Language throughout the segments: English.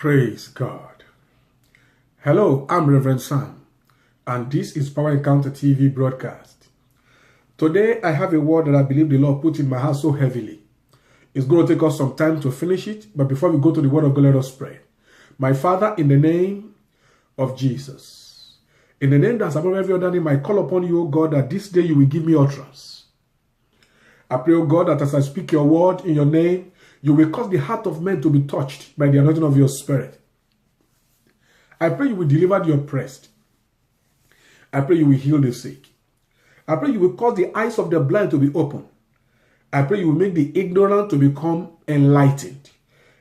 Praise God. Hello, I'm Reverend Sam, and this is Power Encounter TV broadcast. Today, I have a word that I believe the Lord put in my heart so heavily. It's going to take us some time to finish it, but before we go to the word of God, let us pray. My Father, in the name of Jesus, in the name that's above every other name, I call upon you, O God, that this day you will give me utterance. I pray, O God, that as I speak your word in your name, you will cause the heart of men to be touched by the anointing of your spirit. I pray you will deliver the oppressed. I pray you will heal the sick. I pray you will cause the eyes of the blind to be open. I pray you will make the ignorant to become enlightened.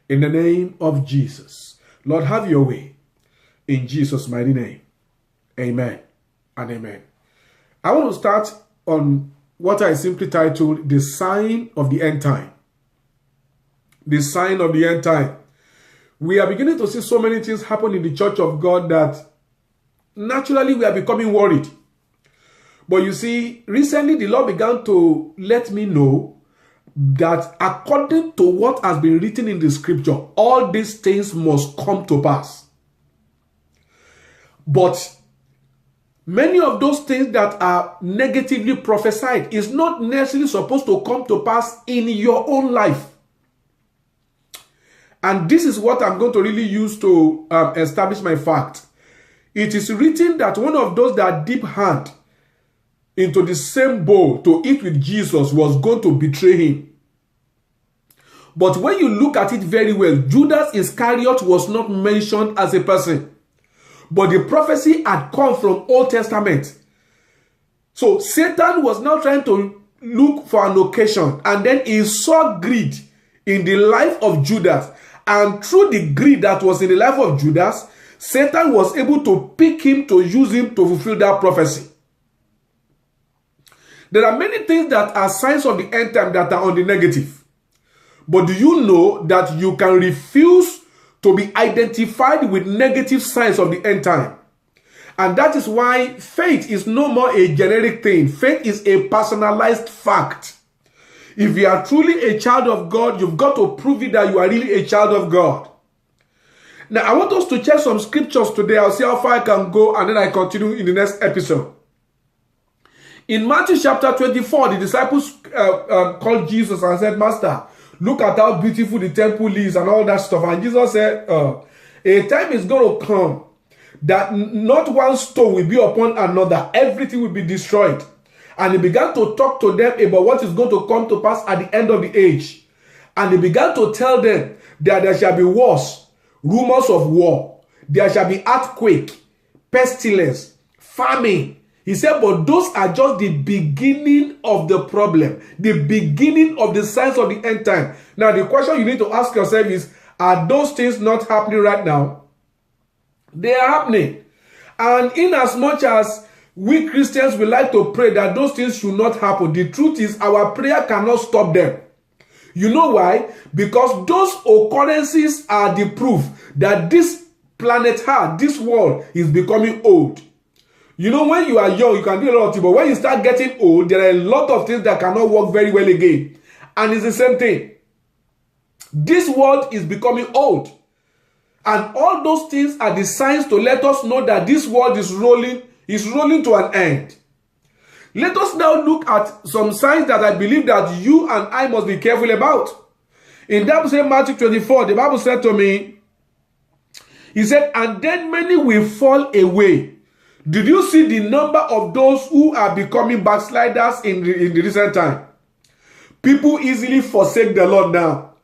In the name of Jesus. Lord, have your way. In Jesus' mighty name. Amen and amen. I want to start on what I simply titled The Sign of the End Time. The sign of the end time. We are beginning to see so many things happen in the church of God that naturally we are becoming worried. But you see, recently the Lord began to let me know that according to what has been written in the scripture, all these things must come to pass. But many of those things that are negatively prophesied is not necessarily supposed to come to pass in your own life. And this is what I'm going to really use to establish my fact. It is written that one of those that dipped hand into the same bowl to eat with Jesus was going to betray him. But when you look at it very well, Judas Iscariot was not mentioned as a person. But the prophecy had come from Old Testament. So Satan was now trying to look for an occasion. And then he saw greed in the life of Judas. And through the greed that was in the life of Judas, Satan was able to pick him to use him to fulfill that prophecy. There are many things that are signs of the end time that are on the negative. But do you know that you can refuse to be identified with negative signs of the end time? And that is why faith is no more a generic thing. Faith is a personalized fact. If you are truly a child of God, you've got to prove it that you are really a child of God. Now, I want us to check some scriptures today. I'll see how far I can go, and then I continue in the next episode. In Matthew chapter 24, the disciples called Jesus and said, Master, look at how beautiful the temple is and all that stuff. And Jesus said, a time is going to come that not one stone will be upon another. Everything will be destroyed. And he began to talk to them about what is going to come to pass at the end of the age. And he began to tell them that there shall be wars, rumors of war. There shall be earthquake, pestilence, famine. He said, but those are just the beginning of the problem. The beginning of the signs of the end time. Now, the question you need to ask yourself is, are those things not happening right now? They are happening. And in as much as we Christians will like to pray that those things should not happen, the truth is our prayer cannot stop them. You know why? Because those occurrences are the proof that this planet Earth, this world is becoming old. You know, when you are young, you can do a lot of things, but when you start getting old, there are a lot of things that cannot work very well again. And it's the same thing. This world is becoming old. And all those things are the signs to let us know that this world is rolling to an end. Let us now look at some signs that I believe that you and I must be careful about. In that same Matthew 24, the Bible said to me, he said, and then many will fall away. Did you see the number of those who are becoming backsliders in the recent time? People easily forsake the Lord now.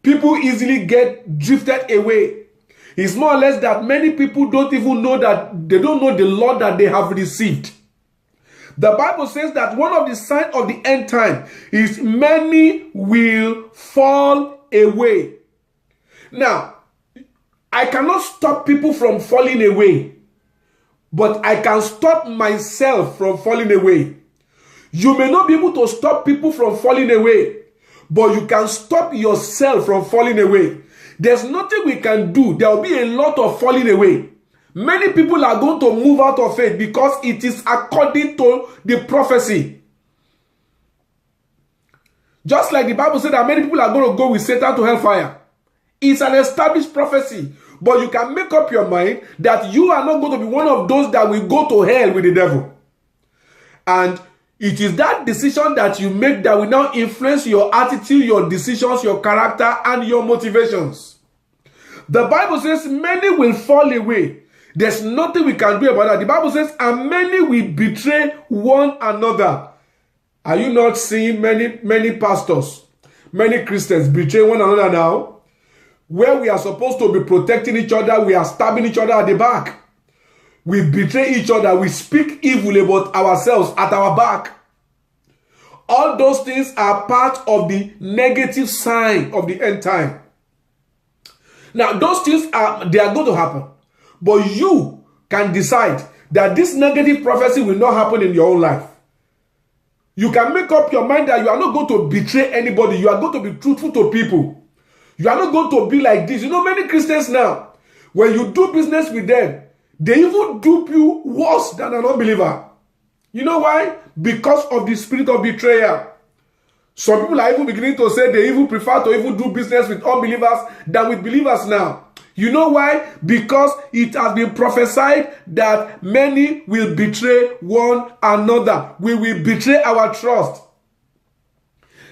People easily get drifted away. It's more or less that many people don't even know that they don't know the Lord that they have received. The Bible says that one of the signs of the end time is many will fall away. Now, I cannot stop people from falling away, but I can stop myself from falling away. You may not be able to stop people from falling away, but you can stop yourself from falling away. There's nothing we can do. There will be a lot of falling away. Many people are going to move out of faith because it is according to the prophecy. Just like the Bible said that many people are going to go with Satan to hellfire. It's an established prophecy. But you can make up your mind that you are not going to be one of those that will go to hell with the devil. And it is that decision that you make that will now influence your attitude, your decisions, your character, and your motivations. The Bible says many will fall away. There's nothing we can do about that. The Bible says, and many will betray one another. Are you not seeing many pastors, many Christians betray one another now? Where we are supposed to be protecting each other, we are stabbing each other at the back. We betray each other. We speak evil about ourselves at our back. All those things are part of the negative sign of the end time. Now, those things they are going to happen. But you can decide that this negative prophecy will not happen in your own life. You can make up your mind that you are not going to betray anybody. You are going to be truthful to people. You are not going to be like this. You know, many Christians now, when you do business with them, they even dupe you worse than an unbeliever. You know why? Because of the spirit of betrayal. Some people are even beginning to say they even prefer to even do business with unbelievers than with believers now. You know why? Because it has been prophesied that many will betray one another. We will betray our trust.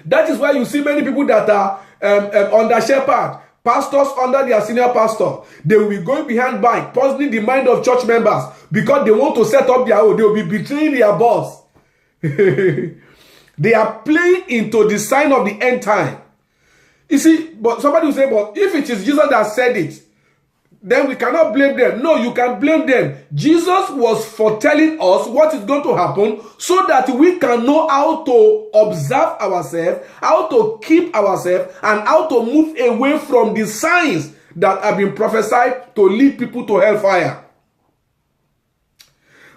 That is why you see many people that are under shepherd, pastors under their senior pastor. They will be going behind back, poisoning the mind of church members because they want to set up their own. They will be betraying their boss. They are playing into the sign of the end time. You see, but somebody will say, but if it is Jesus that said it, then we cannot blame them. No, you can blame them. Jesus was foretelling us what is going to happen so that we can know how to observe ourselves, how to keep ourselves, and how to move away from the signs that have been prophesied to lead people to hellfire.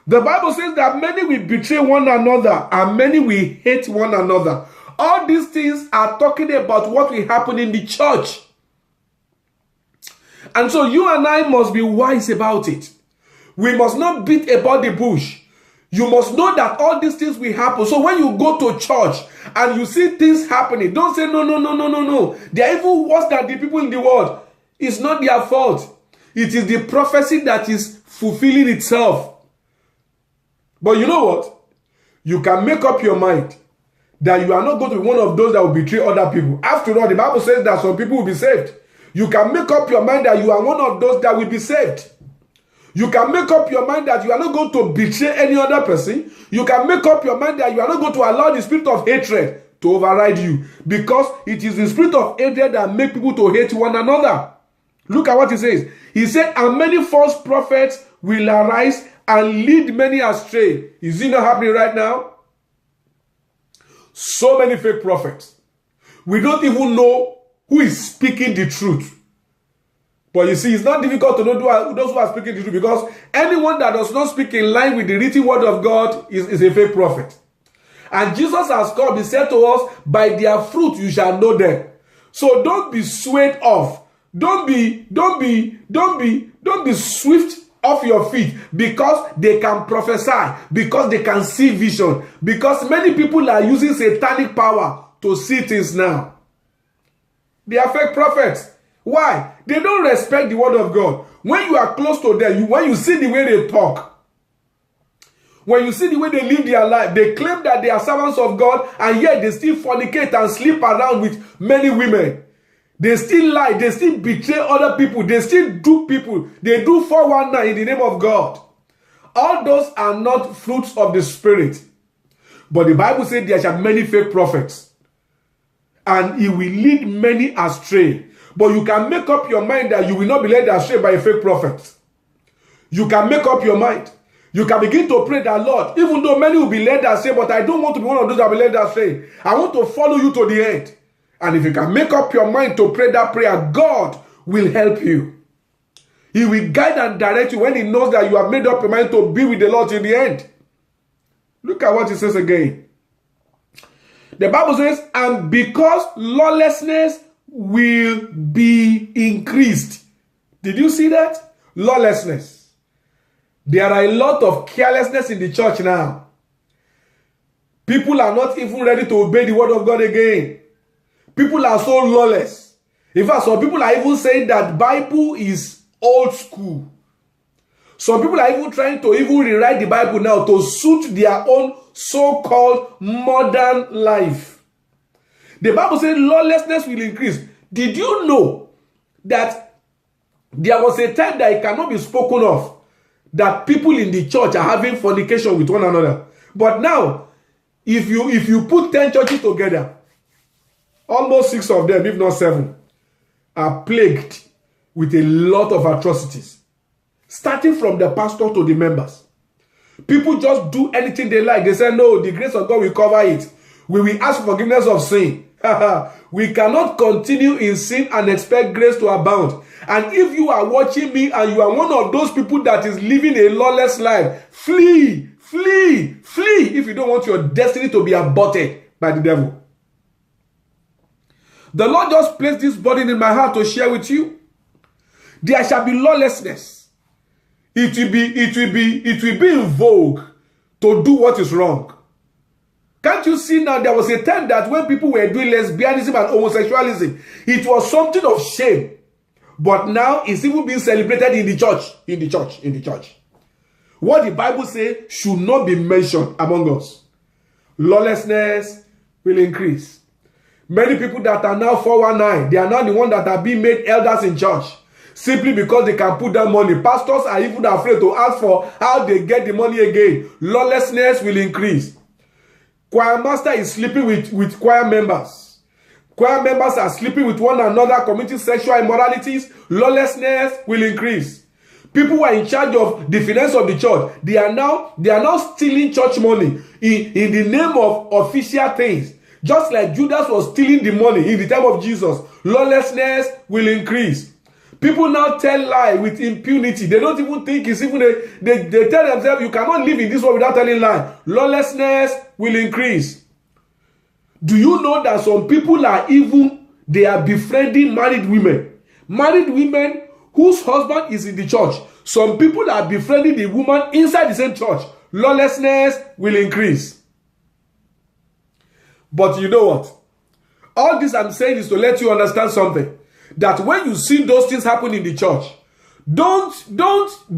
The Bible says that many will betray one another and many will hate one another. All these things are talking about what will happen in the church. And so you and I must be wise about it. We must not beat about the bush. You must know that all these things will happen. So when you go to church and you see things happening, don't say, no. They are even worse than the people in the world. It's not their fault. It is the prophecy that is fulfilling itself. But you know what? You can make up your mind that you are not going to be one of those that will betray other people. After all, the Bible says that some people will be saved. You can make up your mind that you are one of those that will be saved. You can make up your mind that you are not going to betray any other person. You can make up your mind that you are not going to allow the spirit of hatred to override you. Because it is the spirit of hatred that makes people to hate one another. Look at what he says. He said, and many false prophets will arise and lead many astray. Is it not happening right now? So many fake prophets. We don't even know who is speaking the truth. But you see, it's not difficult to know those who are speaking the truth, because anyone that does not speak in line with the written word of God is a fake prophet. And Jesus has come, he said to us, by their fruit you shall know them. So don't be swayed off. Don't be swift off your feet because they can prophesy, because they can see vision, because many people are using satanic power to see things now. They are fake prophets. Why? They don't respect the word of God. When you are close to them, when you see the way they talk, when you see the way they live their life, they claim that they are servants of God, and yet they still fornicate and sleep around with many women. They still lie. They still betray other people. They still dupe people. They do 419 in the name of God. All those are not fruits of the Spirit. But the Bible said there shall many fake prophets, and he will lead many astray. But you can make up your mind that you will not be led astray by a fake prophet. You can make up your mind. You can begin to pray that, Lord, even though many will be led astray, but I don't want to be one of those that will be led astray. I want to follow you to the end. And if you can make up your mind to pray that prayer, God will help you. He will guide and direct you when he knows that you have made up your mind to be with the Lord in the end. Look at what it says again. The Bible says, and because lawlessness will be increased. Did you see that? Lawlessness. There are a lot of carelessness in the church now. People are not even ready to obey the word of God again. People are so lawless. In fact, some people are even saying that Bible is old school. Some people are even trying to even rewrite the Bible now to suit their own so-called modern life. The Bible says lawlessness will increase. Did you know that there was a time that it cannot be spoken of that people in the church are having fornication with one another? But now, if you put 10 churches together, almost 6 of them, if not 7, are plagued with a lot of atrocities, starting from the pastor to the members. People just do anything they like. They say, no, the grace of God will cover it. We will ask forgiveness of sin. We cannot continue in sin and expect grace to abound. And if you are watching me and you are one of those people that is living a lawless life, flee, flee, flee if you don't want your destiny to be aborted by the devil. The Lord just placed this burden in my heart to share with you. There shall be lawlessness. It will be in vogue to do what is wrong. Can't you see now? There was a time that when people were doing lesbianism and homosexualism, it was something of shame. But now it's even being celebrated in the church. In the church. In the church. What the Bible says should not be mentioned among us. Lawlessness will increase. Many people that are now 419, they are now the ones that are being made elders in church. Simply because they can put that money. Pastors are even afraid to ask for how they get the money again. Lawlessness will increase. Choir master is sleeping with choir members. Choir members are sleeping with one another, committing sexual immoralities. Lawlessness will increase. People who are in charge of the finance of the church, they are now stealing church money in the name of official things. Just like Judas was stealing the money in the time of Jesus. Lawlessness will increase. People now tell lies with impunity. They don't even think it's even they tell themselves, you cannot live in this world without telling lies. Lawlessness will increase. Do you know that some people they are befriending married women? Married women whose husband is in the church. Some people are befriending the woman inside the same church. Lawlessness will increase. But you know what? All this I'm saying is to let you understand something. That when you see those things happen in the church, don't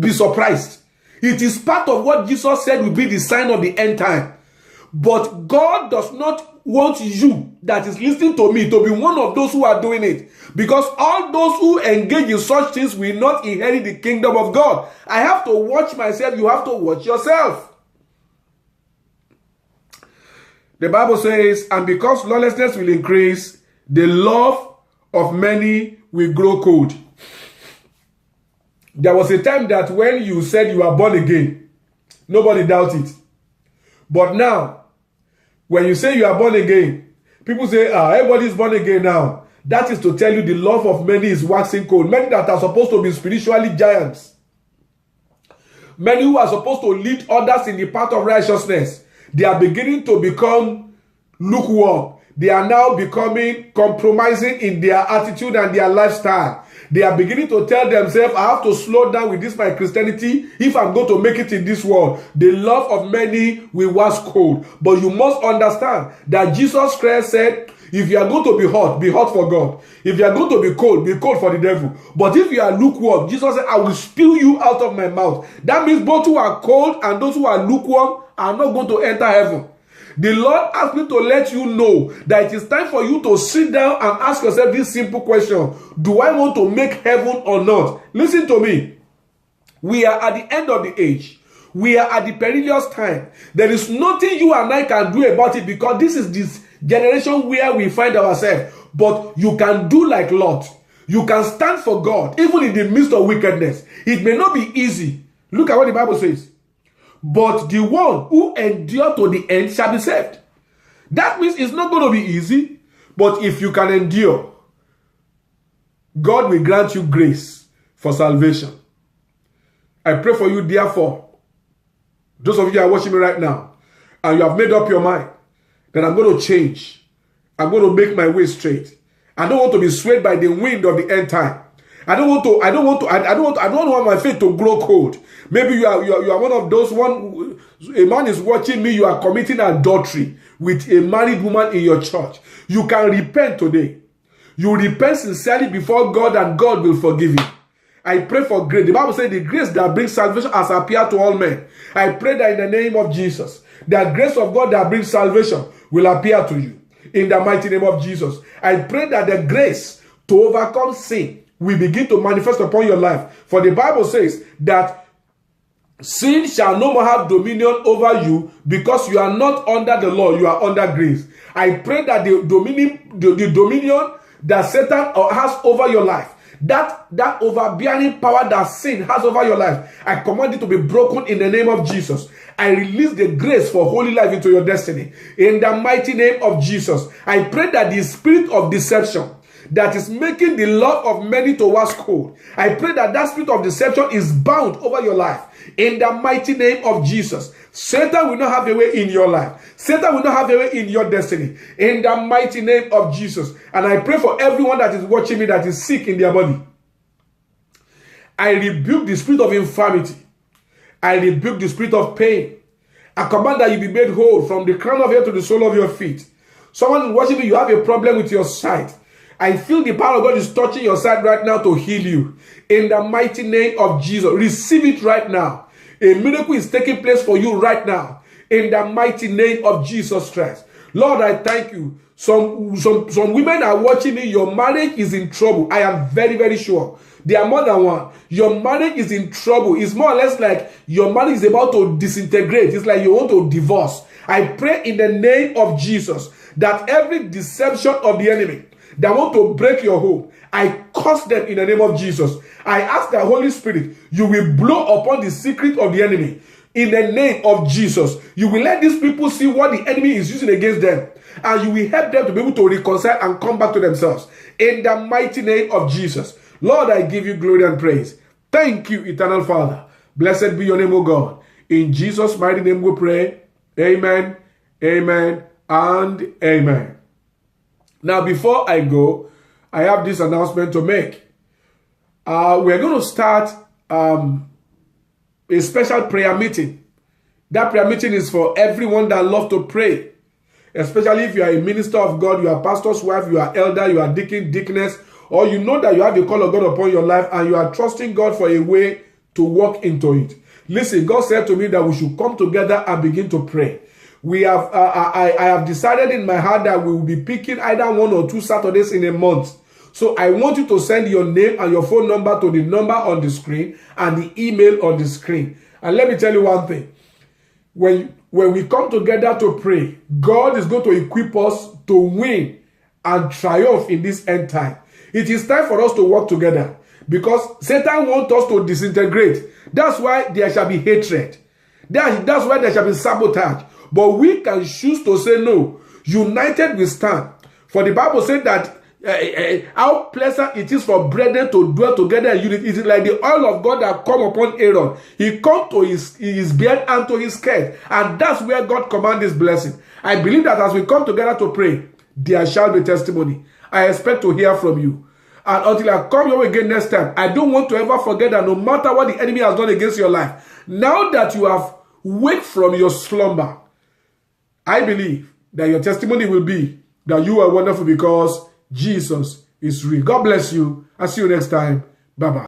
be surprised. It is part of what Jesus said will be the sign of the end time. But God does not want you that is listening to me to be one of those who are doing it. Because all those who engage in such things will not inherit the kingdom of God. I have to watch myself. You have to watch yourself. The Bible says, and because lawlessness will increase, the love of many will grow cold. There was a time that when you said you are born again, nobody doubted it. But now, when you say you are born again, people say, everybody is born again now. That is to tell you the love of many is waxing cold. Many that are supposed to be spiritually giants. Many who are supposed to lead others in the path of righteousness. They are beginning to become lukewarm. They are now becoming compromising in their attitude and their lifestyle. They are beginning to tell themselves, I have to slow down with this my Christianity if I'm going to make it in this world. The love of many will wax cold. But you must understand that Jesus Christ said, if you are going to be hot for God. If you are going to be cold for the devil. But if you are lukewarm, Jesus said, I will spew you out of my mouth. That means both who are cold and those who are lukewarm are not going to enter heaven. The Lord asked me to let you know that it is time for you to sit down and ask yourself this simple question. Do I want to make heaven or not? Listen to me. We are at the end of the age. We are at the perilous time. There is nothing you and I can do about it because this is this generation where we find ourselves. But you can do like Lot. You can stand for God even in the midst of wickedness. It may not be easy. Look at what the Bible says. But the one who endure to the end shall be saved. That means it's not going to be easy. But if you can endure, God will grant you grace for salvation. I pray for you, therefore, those of you who are watching me right now, and you have made up your mind that I'm going to change. I'm going to make my way straight. I don't want to be swayed by the wind of the end time. I don't want my faith to grow cold. Maybe you are one of those a man is watching me, you are committing adultery with a married woman in your church. You can repent today. You repent sincerely before God and God will forgive you. I pray for grace. The Bible says the grace that brings salvation has appeared to all men. I pray that in the name of Jesus, the grace of God that brings salvation will appear to you. In the mighty name of Jesus, I pray that the grace to overcome sin will begin to manifest upon your life. For the Bible says that sin shall no more have dominion over you, because you are not under the law, you are under grace. I pray that the dominion that Satan has over your life, that overbearing power that sin has over your life, I command it to be broken in the name of Jesus. I release the grace for holy life into your destiny. In the mighty name of Jesus, I pray that the spirit of deception that is making the love of many to wax cold, I pray that that spirit of deception is bound over your life. In the mighty name of Jesus, Satan will not have a way in your life. Satan will not have a way in your destiny. In the mighty name of Jesus. And I pray for everyone that is watching me that is sick in their body. I rebuke the spirit of infirmity. I rebuke the spirit of pain. I command that you be made whole from the crown of your head to the sole of your feet. Someone watching me, you have a problem with your sight. I feel the power of God is touching your side right now to heal you. In the mighty name of Jesus, receive it right now. A miracle is taking place for you right now. In the mighty name of Jesus Christ. Lord, I thank you. Some women are watching me. Your marriage is in trouble. I am very, very sure. There are more than one. Your marriage is in trouble. It's more or less like your marriage is about to disintegrate. It's like you want to divorce. I pray in the name of Jesus that every deception of the enemy that want to break your home, I curse them in the name of Jesus. I ask the Holy Spirit, you will blow upon the secret of the enemy. In the name of Jesus, you will let these people see what the enemy is using against them. And you will help them to be able to reconcile and come back to themselves. In the mighty name of Jesus. Lord, I give you glory and praise. Thank you, eternal Father. Blessed be your name, O God. In Jesus' mighty name we pray. Amen, amen, and amen. Now, before I go, I have this announcement to make. We're going to start a special prayer meeting. That prayer meeting is for everyone that loves to pray. Especially if you are a minister of God, you are pastor's wife, you are elder, you are deacon, deaconess, or you know that you have the call of God upon your life and you are trusting God for a way to walk into it. Listen, God said to me that we should come together and begin to pray. We have, I have decided in my heart that we will be picking either 1 or 2 Saturdays in a month. So I want you to send your name and your phone number to the number on the screen and the email on the screen. And let me tell you one thing. When we come together to pray, God is going to equip us to win and triumph in this end time. It is time for us to work together because Satan wants us to disintegrate. That's why there shall be hatred. That's why there shall be sabotage. But we can choose to say no. United we stand. For the Bible said that how pleasant it is for brethren to dwell together in unity. It is like the oil of God that come upon Aaron. He come to his beard and to his skirt. And that's where God commands this blessing. I believe that as we come together to pray, there shall be testimony. I expect to hear from you. And until I come your way again next time, I don't want to ever forget that no matter what the enemy has done against your life, now that you have waked from your slumber, I believe that your testimony will be that you are wonderful because Jesus is real. God bless you. I'll see you next time. Bye-bye.